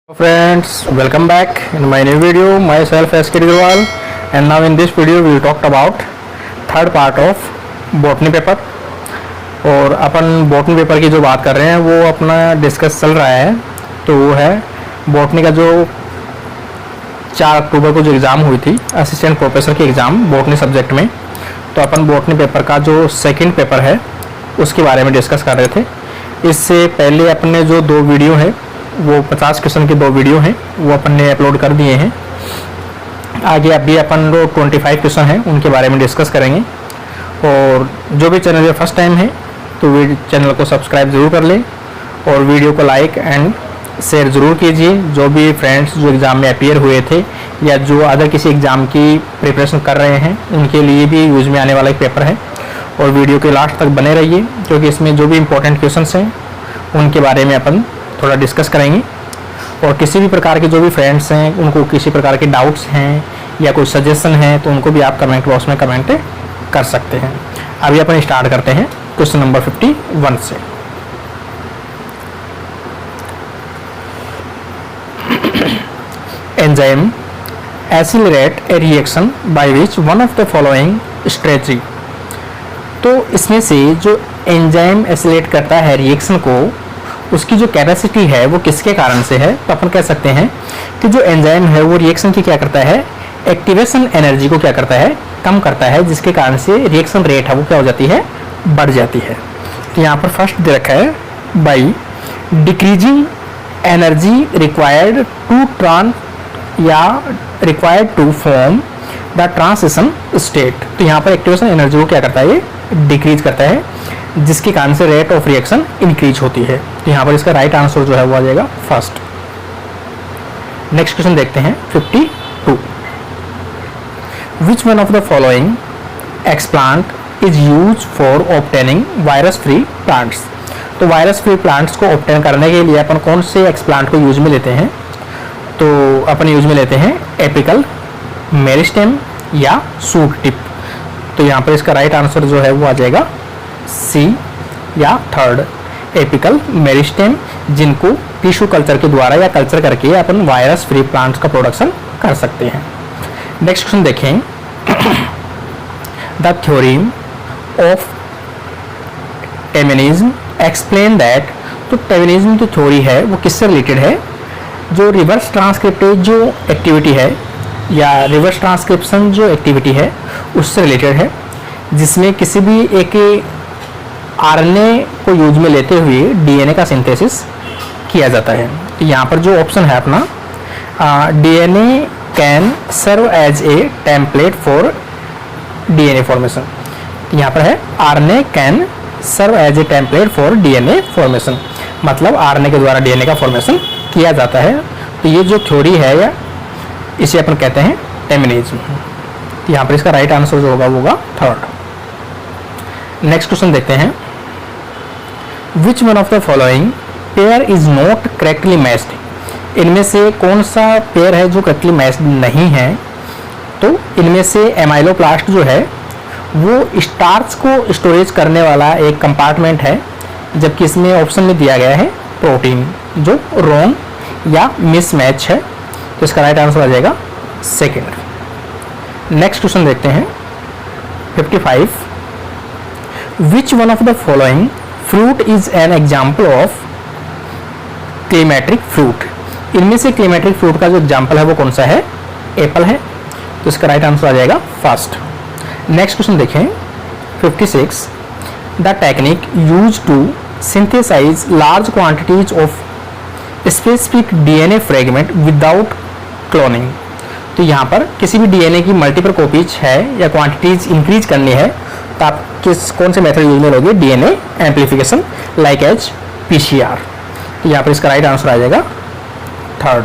Friends, welcome back in my new video. Myself S.K. Agrawal, and now in this video we will talk about third part of botany paper. और अपन botany paper की जो बात कर रहे हैं वो अपना डिस्कस चल रहा है, तो वो है बॉटनी का जो 4 अक्टूबर को जो एग्ज़ाम हुई थी असिस्टेंट प्रोफेसर की एग्ज़ाम बॉटनी सब्जेक्ट में। तो अपन बॉटनी पेपर का जो सेकंड पेपर है उसके बारे में डिस्कस कर रहे थे। इससे पहले अपने जो 2 वीडियो हैं वो 50 क्वेश्चन के 2 वीडियो हैं वो अपन ने अपलोड कर दिए हैं। आगे अभी अपन जो 25 क्वेश्चन हैं उनके बारे में डिस्कस करेंगे। और जो भी चैनल फर्स्ट टाइम है तो चैनल को सब्सक्राइब ज़रूर कर लें और वीडियो को लाइक एंड शेयर ज़रूर कीजिए। जो भी फ्रेंड्स जो एग्ज़ाम में अपीयर हुए थे या जो अदर किसी एग्ज़ाम की प्रिपरेशन कर रहे हैं उनके लिए भी यूज़ में आने वाला एक पेपर है। और वीडियो के लास्ट तक बने रहिए क्योंकि इसमें जो भी इम्पोर्टेंट क्वेश्चंस हैं उनके बारे में अपन थोड़ा डिस्कस करेंगे। और किसी भी प्रकार के जो भी फ्रेंड्स हैं उनको किसी प्रकार के डाउट्स हैं या कोई सजेशन है तो उनको भी आप कमेंट बॉक्स में कमेंट कर सकते हैं। अभी अपन स्टार्ट करते हैं क्वेश्चन नंबर 51 से। Enzyme accelerate A reaction by which one of the following strategy. तो इसमें से जो एंजाइम एक्सेलरेट करता है रिएक्शन को, उसकी जो कैपेसिटी है वो किसके कारण से है, तो अपन कह सकते हैं कि जो एंजाइम है वो रिएक्शन की क्या करता है, एक्टिवेशन एनर्जी को क्या करता है, कम करता है, जिसके कारण से रिएक्शन रेट है वो क्या हो जाती है, बढ़ जाती है। तो यहाँ पर फर्स्ट दे रखा है by decreasing energy required to to form the transition state. तो यहाँ पर एक्टिवेशन एनर्जी को क्या करता है, ये डिक्रीज करता है, जिसके कारण से रेट ऑफ रिएक्शन इंक्रीज होती है। तो यहाँ पर इसका राइट आंसर जो है वो आ जाएगा फर्स्ट। नेक्स्ट क्वेश्चन देखते हैं 52। विच one of the following explant is use for obtaining virus free plants. तो वायरस फ्री प्लांट्स को ऑब्टेन करने के लिए अपन कौन से एक्सप्लांट को यूज में लेते हैं, तो अपन यूज में लेते हैं एपिकल, मेरिस्टेम या सूट टिप। तो यहाँ पर इसका राइट आंसर जो है वो आ जाएगा सी या थर्ड, एपिकल मेरिस्टेम, जिनको टिश्यू कल्चर के द्वारा या कल्चर करके अपन वायरस फ्री प्लांट्स का प्रोडक्शन कर सकते हैं। नेक्स्ट क्वेश्चन देखें the theorem of टेमिनिज्म explain that. तो टेमिनिज्म जो थ्योरी है वो किससे रिलेटेड है, जो रिवर्स ट्रांसक्रिप्टेज जो एक्टिविटी है या रिवर्स ट्रांसक्रिप्शन जो एक्टिविटी है उससे रिलेटेड है, जिसमें किसी भी एक आरएनए को यूज में लेते हुए डीएनए का सिंथेसिस किया जाता है। तो यहाँ पर जो ऑप्शन है अपना DNA can serve as a template for DNA formation. यहाँ पर है RNA can serve as a template for DNA formation, मतलब आरएनए के द्वारा डीएनए का फॉर्मेशन किया जाता है। तो ये जो थ्योरी है या इसे अपन कहते हैं टेमिनिज्म। यहाँ पर इसका राइट आंसर जो होगा वो होगा थर्ड। नेक्स्ट क्वेश्चन देखते हैं विच one of the following pair is not correctly matched. इनमें से कौन सा पेयर है जो करेक्टली मैच्ड नहीं है, तो इनमें से एमाइलोप्लास्ट जो है वो स्टार्च को स्टोरेज करने वाला एक कंपार्टमेंट है, जबकि इसमें ऑप्शन में दिया गया है प्रोटीन, जो रॉन्ग या मिसमैच है। तो इसका राइट आंसर आ जाएगा सेकेंड। नेक्स्ट क्वेश्चन देखते हैं 55। Which one of the following fruit is an example of climacteric fruit. इनमें से क्लीमेट्रिक फ्रूट का जो एग्जाम्पल है वो कौन सा है, एप्पल है। तो इसका राइट आंसर आ जाएगा फर्स्ट। नेक्स्ट क्वेश्चन देखें 56। The technique use to synthesize large quantities of specific DNA fragment without cloning. तो यहाँ पर किसी भी डीएनए की मल्टीपल कॉपीज है या क्वांटिटीज इंक्रीज करनी है तो आप कौन से मेथड यूज में लोगे, DNA amplification like as PCR. तो यहाँ पर इसका राइट आंसर आ जाएगा थर्ड।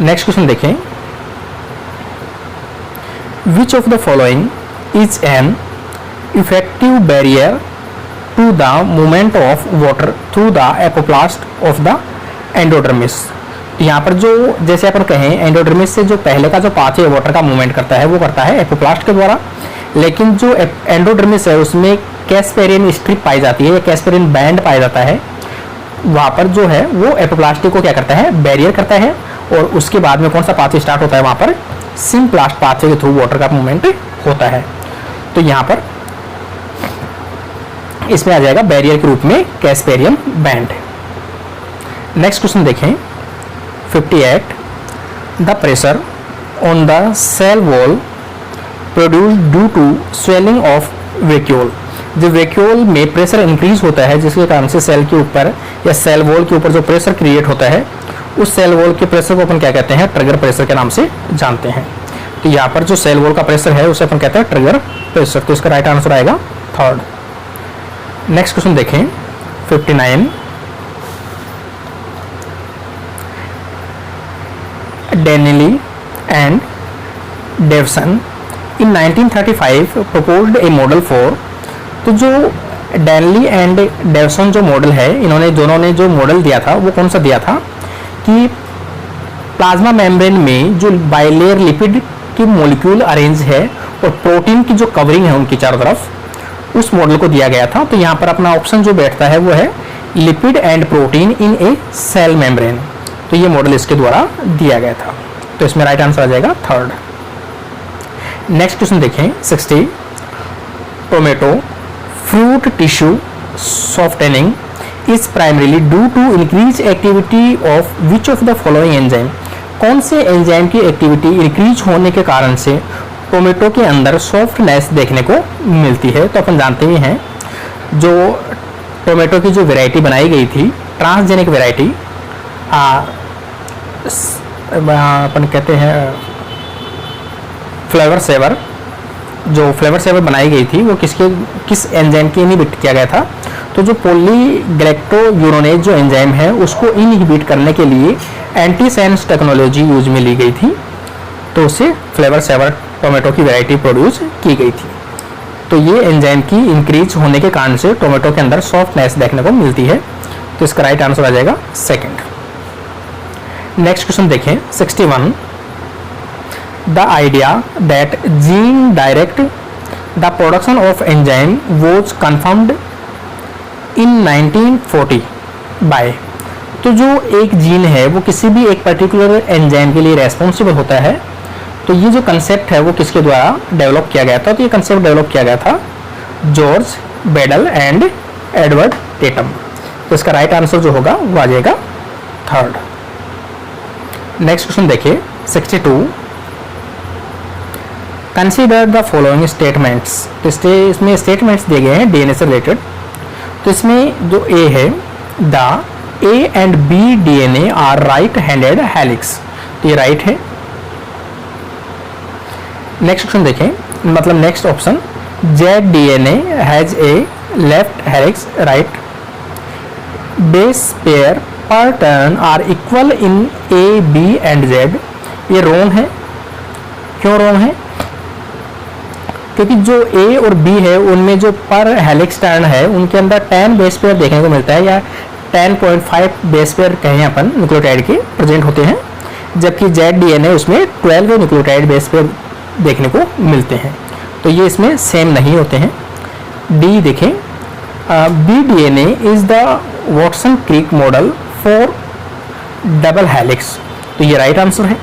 नेक्स्ट क्वेश्चन देखें which of the following is an effective barrier to the movement of water through the apoplast of the endodermis. यहाँ पर जो जैसे अपन कहें एंडोडर्मिस से जो पहले का जो पाथ है वाटर का मूवमेंट करता है वो करता है एपोप्लास्ट के द्वारा, लेकिन जो एंडोडर्मिस है उसमें कैस्पेरियन स्ट्रिप पाई जाती है या कैस्पेरियन बैंड पाया जाता है, वहाँ पर जो है वो एपोप्लास्ट को क्या करता है, बैरियर करता है, और उसके बाद में कौन सा पाथवे स्टार्ट होता है, वहाँ पर सिम्प्लास्ट पाथवे के थ्रू वाटर का मूवमेंट होता है। तो यहाँ पर इसमें आ जाएगा बैरियर के रूप में कैस्पेरियम बैंड। नेक्स्ट क्वेश्चन देखें 58, the pressure on the cell wall produce due to swelling of vacuole. जब वैक्यूल में प्रेशर इंक्रीज होता है जिसके कारण से सेल के ऊपर या सेल वॉल के ऊपर जो प्रेशर क्रिएट होता है, उस सेल वॉल के प्रेशर को अपन क्या कहते हैं, ट्रिगर प्रेशर के नाम से जानते हैं। तो यहाँ पर जो सेल वॉल का प्रेशर है उसे अपन कहते हैं ट्रिगर प्रेशर। तो इसका राइट आंसर आएगा थर्ड। नेक्स्ट क्वेश्चन देखें 59, Danielli and Davson in 1935 proposed a model for। तो जो डेनली एंड डेवसन जो मॉडल है, इन्होंने दोनों ने जो मॉडल दिया था वो कौन सा दिया था कि प्लाज्मा मेम्ब्रेन में जो बाइलेयर लिपिड की मॉलिक्यूल अरेंज है और प्रोटीन की जो कवरिंग है उनकी चारों तरफ, उस मॉडल को दिया गया था। तो यहाँ पर अपना ऑप्शन जो बैठता है वो है lipid and protein in a cell membrane. तो ये मॉडल इसके द्वारा दिया गया था। तो इसमें राइट आंसर आ जाएगा थर्ड। नेक्स्ट क्वेश्चन देखें 60, tomato fruit tissue softening is primarily due to increase activity of which of the following enzyme. कौन से एंजाइम की एक्टिविटी इंक्रीज होने के कारण से टोमेटो के अंदर सॉफ्टनेस देखने को मिलती है। तो अपन जानते ही हैं जो टोमेटो की जो वैरायटी बनाई गई थी, ट्रांसजेनिक वैरायटी, अपन कहते हैं फ्लेवर सेवर, जो फ्लेवर सेवर बनाई गई थी वो किस एंजाइम के इनहिबिट किया गया था। तो जो पॉलीग्लाइकोयूरोनेज जो एंजाइम है उसको इनहिबिट करने के लिए एंटीसेंस टेक्नोलॉजी यूज में ली गई थी। तो उससे फ्लेवर सेवर टोमेटो की वैरायटी प्रोड्यूस की गई थी। तो ये एंजाइम की इंक्रीज होने के कारण से टोमेटो के अंदर सॉफ्टनेस देखने को मिलती है। तो इसका राइट आंसर आ जाएगा सेकंड। नेक्स्ट क्वेश्चन देखें 61, the idea that gene direct the production of enzyme was confirmed in 1940 by. तो जो एक जीन है वो किसी भी एक पर्टिकुलर एंजाइम के लिए रेस्पॉन्सिबल होता है। तो ये जो कंसेप्ट है वो किसके द्वारा डेवलप किया गया था, तो ये कंसेप्ट डेवलप किया गया था George Bedal and Edward Tetam. तो इसका राइट आंसर जो होगा वो आ जाएगा थर्ड। नेक्स्ट क्वेश्चन देखिए 62, कंसीडर द फॉलोइंग स्टेटमेंट्स। तो इसमें स्टेटमेंट्स दिए गए हैं डीएनए से रिलेटेड। तो इसमें जो ए है, the A and B DNA are right handed helix. तो ये राइट है। नेक्स्ट क्वेश्चन देखें, मतलब next option, Z DNA has a left helix right. Base pair पर turn are equal in A B and Z. ये wrong है। क्यों wrong है? क्योंकि जो ए और बी है उनमें जो पर हेलिक्स टर्न है उनके अंदर 10 बेस पेयर देखने को मिलता है, या 10.5 बेस पेयर कहें अपन न्यूक्लियोटाइड के प्रेजेंट होते हैं, जबकि जेड डीएनए उसमें 12 न्यूक्लियोटाइड बेस पेयर देखने को मिलते हैं। तो ये इसमें सेम नहीं होते हैं। डी देखें, B DNA is the Watson Crick model for double helix. तो ये राइट आंसर है,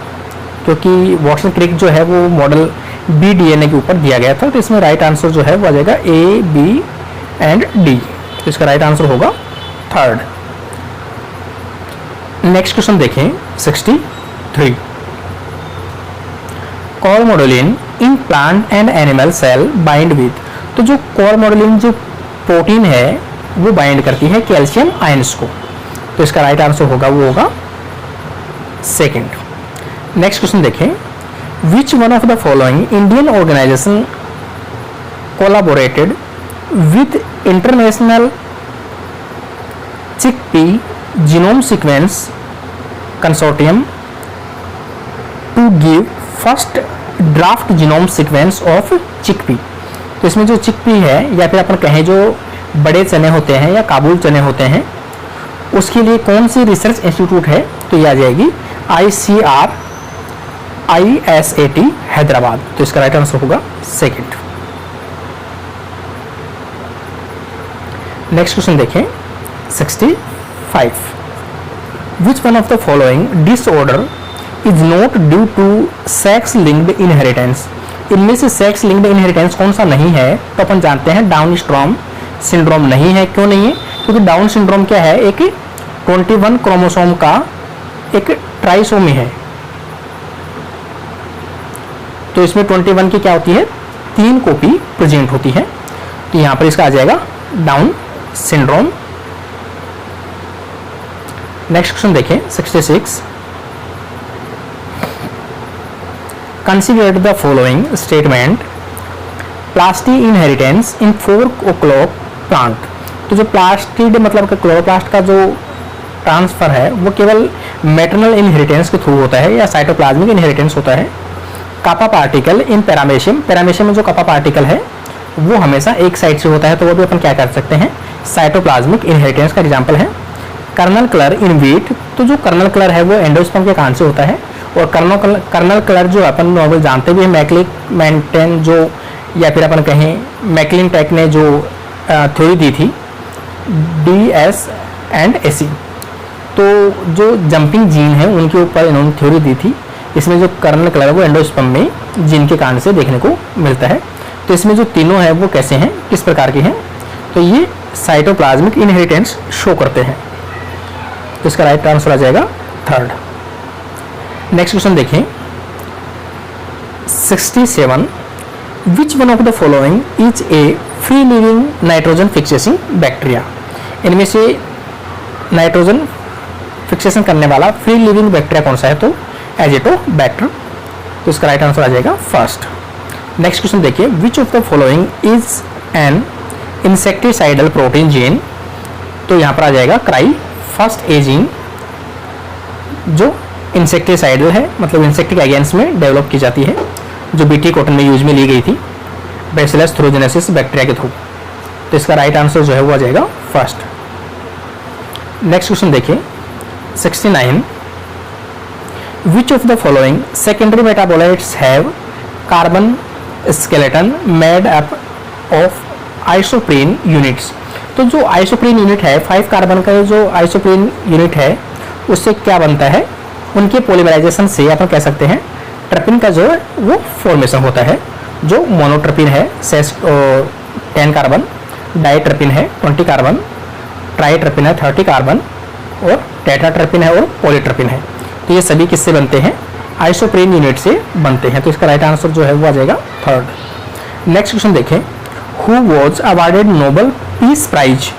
क्योंकि वॉटसन क्रिक जो है वो मॉडल बी डीएनए के ऊपर दिया गया था। तो इसमें राइट आंसर जो है वो आ जाएगा ए, बी एंड डी। तो इसका राइट आंसर होगा थर्ड। नेक्स्ट क्वेश्चन देखें 63, calmodulin in plant and animal cell bind with. तो जो कोर मॉडलिन जो प्रोटीन है वो बाइंड करती है कैल्शियम आयंस को। तो इसका राइट आंसर होगा वो होगा सेकंड। नेक्स्ट क्वेश्चन देखें, which one of the following Indian organization collaborated with international chickpea genome sequence consortium to give first draft genome sequence of chickpea. तो इसमें जो चिकपी है, या फिर अपन कहें जो बड़े चने होते हैं या काबुल चने होते हैं, उसके लिए कौन सी रिसर्च इंस्टीट्यूट है? तो ये आ जाएगी ICRISAT हैदराबाद। तो इसका राइट आंसर होगा सेकंड। नेक्स्ट क्वेश्चन देखें 64, 5 which one of the following disorder is not due to sex linked inheritance. इनमें से सेक्स लिंक्ड इनहेरिटेंस कौन सा नहीं है? तो अपन जानते हैं डाउन स्ट्रॉम सिंड्रोम नहीं है। क्यों नहीं है? क्योंकि डाउन सिंड्रोम क्या है? एक 21 क्रोमोसोम का एक ट्राइसोमी है। तो इसमें 21 की क्या होती है? 3 कॉपी प्रेजेंट होती है। तो यहां पर इसका आ जाएगा डाउन सिंड्रोम। नेक्स्ट क्वेश्चन देखें 66। Consider the following statement plastid inheritance in 4 o'clock plant. तो जो प्लास्टिड मतलब कि क्लोरोप्लास्ट का जो ट्रांसफर है वो केवल मैटरनल इनहेरिटेंस के थ्रू होता है या साइटोप्लाज्मिक इनहेरिटेंस होता है। कापा पार्टिकल इन पैरामेशियम, पैरामेशियम में जो कापा पार्टिकल है वो हमेशा एक साइड से होता है, तो वो भी अपन क्या कर सकते हैं? साइटोप्लाज्मिक इनहेरिटेंस का एग्जांपल है। कर्नल कलर इन वीट, तो जो कर्नल कलर है वो एंडोस्पर्म के कान से होता है। और कर्नल कलर जो अपन नॉर्मल जानते भी है, मैकलिक मेंटेन जो या फिर अपन कहें मैकलिन टेक ने जो थ्योरी दी थी DS&AC, तो जो जंपिंग जीन है उनके ऊपर इन्होंने थ्योरी दी थी। इसमें जो कर्नल कलर है वो एंडोस्पर्म में जीन के कारण से देखने को मिलता है। तो इसमें जो तीनों है वो कैसे हैं, किस प्रकार के हैं? तो ये साइटोप्लाज्मिक इनहेरिटेंस शो करते हैं। तो इसका राइट आंसर आ जाएगा 3rd। नेक्स्ट क्वेश्चन देखें 67। विच one of the following is a free living nitrogen fixation bacteria. इनमें से नाइट्रोजन फिक्सेशन करने वाला फ्री लिविंग बैक्टीरिया कौन सा है? तो एजिटोबैक्टर। तो इसका राइट आंसर आ जाएगा 1st। नेक्स्ट क्वेश्चन देखिए विच of the following is N insecticidal protein gene. तो यहाँ पर आ जाएगा क्राई फर्स्ट ए जीन, जो इंसेक्टिसाइडल है, मतलब इंसेक्ट के अगेंस्ट में डेवलप की जाती है, जो बीटी कॉटन में यूज में ली गई थी बैसिलस थ्रोजेनेसिस बैक्टीरिया के थ्रू। तो इसका राइट आंसर जो है वो आ जाएगा 1st। नेक्स्ट क्वेश्चन देखिए 69। विच of the following secondary metabolites have carbon skeleton made up of isoprene units. तो जो आइसोप्रीन यूनिट है 5 कार्बन का जो आइसोप्रीन यूनिट है उससे क्या बनता है? उनके पॉलीमराइजेशन से अपन कह सकते हैं ट्रिपिन का जो है वो फॉर्मेशन होता है। जो मोनोट्रिपिन है 10 कार्बन, डाइट्रिपिन है 20 कार्बन, ट्राइट्रिपिन है 30 कार्बन और टेट्राट्रिपिन है और पॉलीट्रिपिन है। तो ये सभी किससे बनते हैं? आइसोप्रीन यूनिट से बनते हैं। तो इसका राइट आंसर जो है वो आ जाएगा 3rd। नेक्स्ट क्वेश्चन देखें who was awarded Nobel peace prize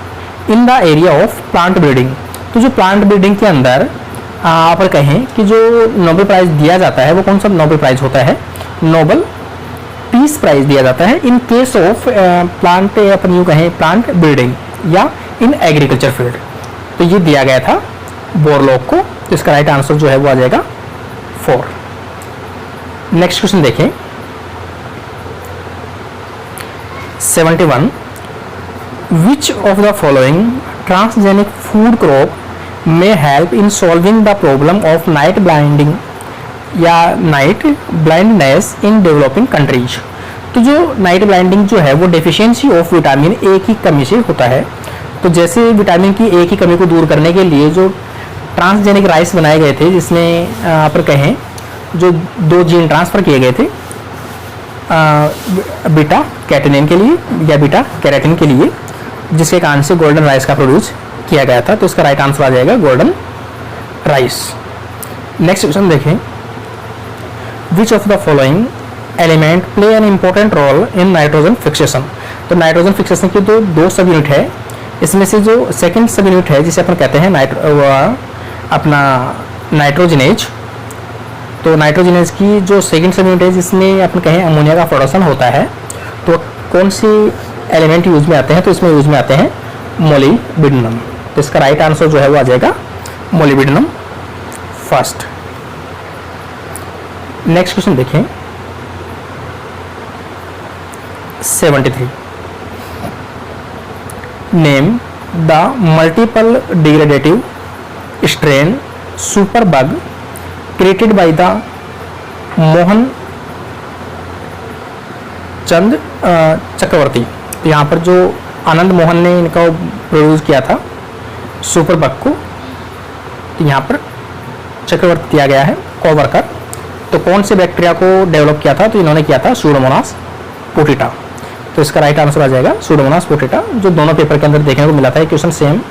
in the area of plant breeding. तो जो प्लांट ब्रीडिंग के अंदर आप कहें कि जो नोबेल प्राइज दिया जाता है वो कौन सा नोबेल प्राइज होता है? नोबेल पीस प्राइज दिया जाता है इन केस ऑफ प्लांट, अपन यूँ कहें प्लांट ब्रीडिंग या इन एग्रीकल्चर फील्ड। तो ये दिया गया था बोरलॉग को। तो इसका राइट आंसर जो है वो आ जाएगा 4। नेक्स्ट क्वेश्चन देखें 71। विच of the following transgenic food crop may help in solving the problem of night blinding या night blindness in developing countries। तो जो नाइट ब्लाइंडिंग जो है वो डेफिशिएंसी ऑफ विटामिन ए की कमी से होता है। तो जैसे विटामिन की ए की कमी को दूर करने के लिए जो ट्रांसजेनिक राइस बनाए गए थे, जिसमें आप कहें जो 2 जीन ट्रांसफ़र किए गए थे बीटा कैटेनिन के लिए या बीटा कैरेटिन के लिए, जिसके कारण से गोल्डन राइस का प्रोड्यूस किया गया था। तो इसका राइट आंसर आ जाएगा गोल्डन राइस। नेक्स्ट क्वेश्चन देखें which of the following element play an important role in nitrogen fixation. तो नाइट्रोजन फिक्सेशन की तो 2 सब यूनिट है। इसमें से जो सेकंड सब यूनिट है जिसे अपन कहते हैं अपना नाइट्रोजनेज। तो नाइट्रोजनेज की जो सेकंड सब यूनिट है जिसमें अपन कहें अमोनिया का प्रोडक्शन होता है, तो कौन सी एलिमेंट यूज में आते हैं? तो इसमें यूज में आते हैं मोलिब्डेनम। तो इसका राइट आंसर जो है वो आ जाएगा मोलिब्डेनम 1st। नेक्स्ट क्वेश्चन देखें 73। Name the multiple degradative strain super bug created by the Mohan Chand Chakrabarty. तो यहाँ पर जो आनंद मोहन ने इनका प्रोड्यूस किया था सुपर बग को यहाँ पर चक्रवर्ती दिया गया है कोवर्कर। तो कौन से बैक्टीरिया को डेवलप किया था, तो इन्होंने किया था सूडोमोनास पोटैटा। तो इसका राइट आंसर आ जाएगा सूडोमोनास पोटैटा, जो दोनों पेपर के अंदर देखने को मिला था क्वेश्चन सेम।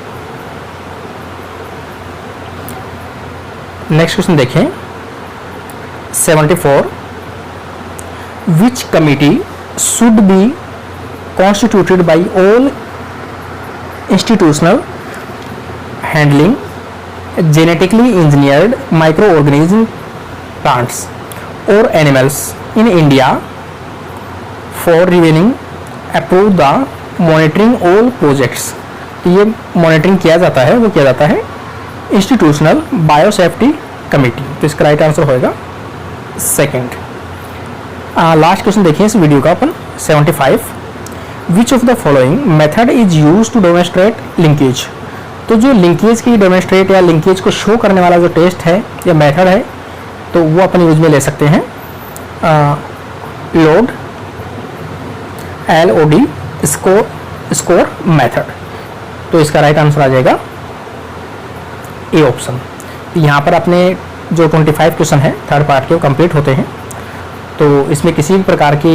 नेक्स्ट क्वेश्चन देखें 74, विच committee should be constituted by all institutional handling genetically engineered microorganism plants or animals in India for reviewing approve the monitoring all projects। तो ये मॉनिटरिंग किया जाता है, वो किया जाता है इंस्टीट्यूशनल बायोसेफ्टी कमेटी। तो इसका राइट आंसर होएगा सेकंड। लास्ट क्वेश्चन देखिए इस वीडियो का अपन 75, which of the following method is use to demonstrate linkage. तो जो लिंकेज की डेमोन्स्ट्रेट या लिंकेज को शो करने वाला जो टेस्ट है या मेथड है, तो वो अपन यूज में ले सकते हैं लोड LOD स्कोर मेथड। तो इसका राइट आंसर आ जाएगा ए ऑप्शन। तो यहाँ पर अपने जो 25 क्वेश्चन है थर्ड पार्ट के वो कंप्लीट होते हैं। तो इसमें किसी भी प्रकार के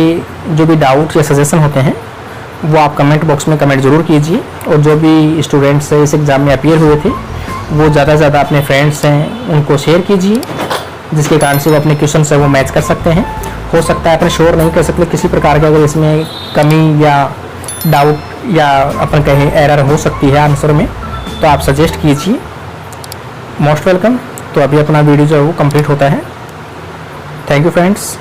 जो भी डाउट या सजेशन होते हैं वो आप कमेंट बॉक्स में कमेंट ज़रूर कीजिए। और जो भी स्टूडेंट्स इस एग्ज़ाम में अपीयर हुए थे वो ज़्यादा से ज़्यादा अपने फ्रेंड्स हैं उनको शेयर कीजिए, जिसके कारण से वो अपने क्वेश्चन से वो मैच कर सकते हैं। हो सकता है अपन श्योर नहीं कर सकते किसी प्रकार का अगर इसमें कमी या डाउट या अपन कहें एरर हो सकती है आंसर में, तो आप सजेस्ट कीजिए। Most welcome. तो अभी अपना वीडियो जो है वो कंप्लीट होता है। Thank you friends.